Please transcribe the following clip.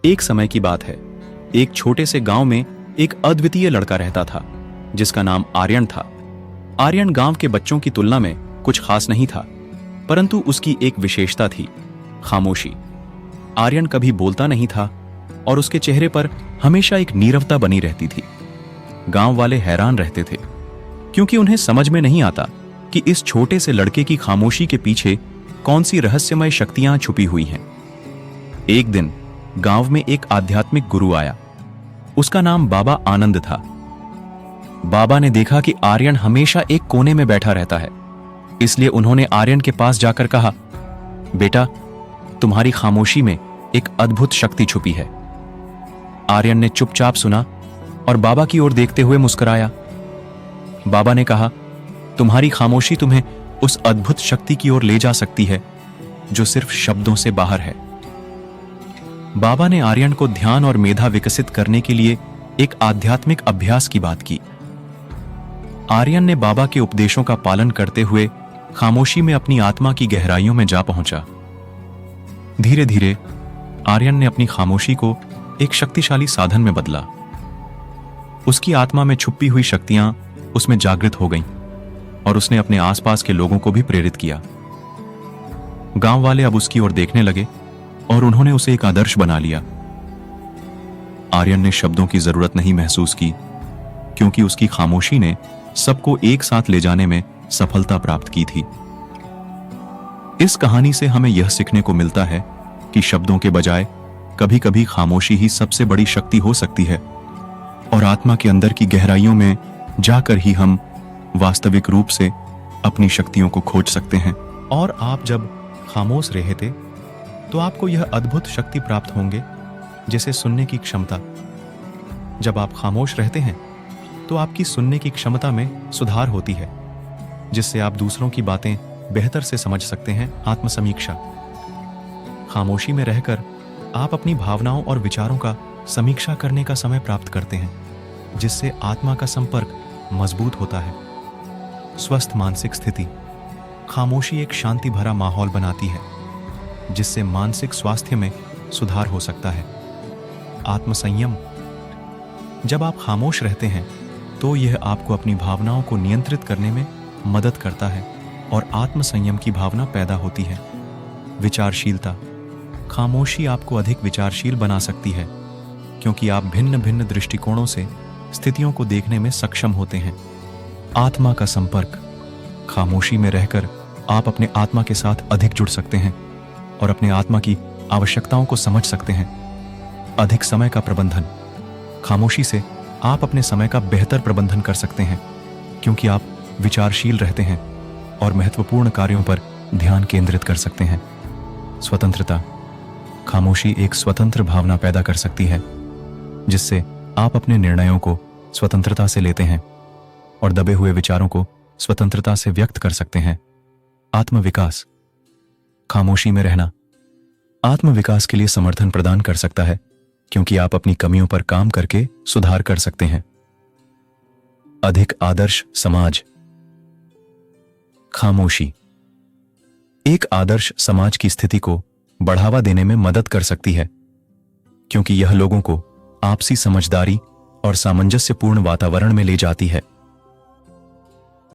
एक समय की बात है। एक छोटे से गांव में एक अद्वितीय लड़का रहता था जिसका नाम आर्यन था। आर्यन गांव के बच्चों की तुलना में कुछ खास नहीं था, परंतु उसकी एक विशेषता थी, खामोशी। आर्यन कभी बोलता नहीं था और उसके चेहरे पर हमेशा एक नीरवता बनी रहती थी। गांव वाले हैरान रहते थे क्योंकि उन्हें समझ में नहीं आता कि इस छोटे से लड़के की खामोशी के पीछे कौन सी रहस्यमय शक्तियां छुपी हुई हैं। एक दिन गांव में एक आध्यात्मिक गुरु आया। उसका नाम बाबा आनंद था। बाबा ने देखा कि आर्यन हमेशा एक कोने में बैठा रहता है, इसलिए उन्होंने आर्यन के पास जाकर कहा, बेटा, तुम्हारी खामोशी में एक अद्भुत शक्ति छुपी है। आर्यन ने चुपचाप सुना और बाबा की ओर देखते हुए मुस्कुराया। बाबा ने कहा, तुम्हारी खामोशी तुम्हें उस अद्भुत शक्ति की ओर ले जा सकती है जो सिर्फ शब्दों से बाहर है। बाबा ने आर्यन को ध्यान और मेधा विकसित करने के लिए एक आध्यात्मिक अभ्यास की बात की। आर्यन ने बाबा के उपदेशों का पालन करते हुए खामोशी में अपनी आत्मा की गहराइयों में जा पहुंचा। धीरे धीरे आर्यन ने अपनी खामोशी को एक शक्तिशाली साधन में बदला। उसकी आत्मा में छुपी हुई शक्तियां उसमें जागृत हो गईं और उसने अपने आसपास के लोगों को भी प्रेरित किया। गांव वाले अब उसकी ओर देखने लगे और उन्होंने उसे एक आदर्श बना लिया। आर्यन ने शब्दों की जरूरत नहीं महसूस की क्योंकि उसकी खामोशी ने सबको एक साथ ले जाने में सफलता प्राप्त की थी। इस कहानी से हमें यह सीखने को मिलता है कि शब्दों के बजाय कभी कभी खामोशी ही सबसे बड़ी शक्ति हो सकती है और आत्मा के अंदर की गहराइयों में जाकर ही हम वास्तविक रूप से अपनी शक्तियों को खोज सकते हैं। और आप जब खामोश रहे थे तो आपको यह अद्भुत शक्ति प्राप्त होंगे जैसे सुनने की क्षमता। जब आप खामोश रहते हैं तो आपकी सुनने की क्षमता में सुधार होती है, जिससे आप दूसरों की बातें बेहतर से समझ सकते हैं। आत्मसमीक्षा। खामोशी में रहकर आप अपनी भावनाओं और विचारों का समीक्षा करने का समय प्राप्त करते हैं, जिससे आत्मा का संपर्क मजबूत होता है। स्वस्थ मानसिक स्थिति। खामोशी एक शांति भरा माहौल बनाती है, जिससे मानसिक स्वास्थ्य में सुधार हो सकता है। आत्मसंयम। जब आप खामोश रहते हैं तो यह आपको अपनी भावनाओं को नियंत्रित करने में मदद करता है और आत्मसंयम की भावना पैदा होती है। विचारशीलता। खामोशी आपको अधिक विचारशील बना सकती है क्योंकि आप भिन्न भिन्न दृष्टिकोणों से स्थितियों को देखने में सक्षम होते हैं। आत्मा का संपर्क। खामोशी में रहकर आप अपने आत्मा के साथ अधिक जुड़ सकते हैं और अपने आत्मा की आवश्यकताओं को समझ सकते हैं। अधिक समय का प्रबंधन। खामोशी से आप अपने समय का बेहतर प्रबंधन कर सकते हैं क्योंकि आप विचारशील रहते हैं और महत्वपूर्ण कार्यों पर ध्यान केंद्रित कर सकते हैं। स्वतंत्रता। खामोशी एक स्वतंत्र भावना पैदा कर सकती है, जिससे आप अपने निर्णयों को स्वतंत्रता से लेते हैं और दबे हुए विचारों को स्वतंत्रता से व्यक्त कर सकते हैं। आत्मविकास। खामोशी में रहना आत्मविकास के लिए समर्थन प्रदान कर सकता है क्योंकि आप अपनी कमियों पर काम करके सुधार कर सकते हैं। अधिक आदर्श समाज। खामोशी एक आदर्श समाज की स्थिति को बढ़ावा देने में मदद कर सकती है क्योंकि यह लोगों को आपसी समझदारी और सामंजस्यपूर्ण वातावरण में ले जाती है।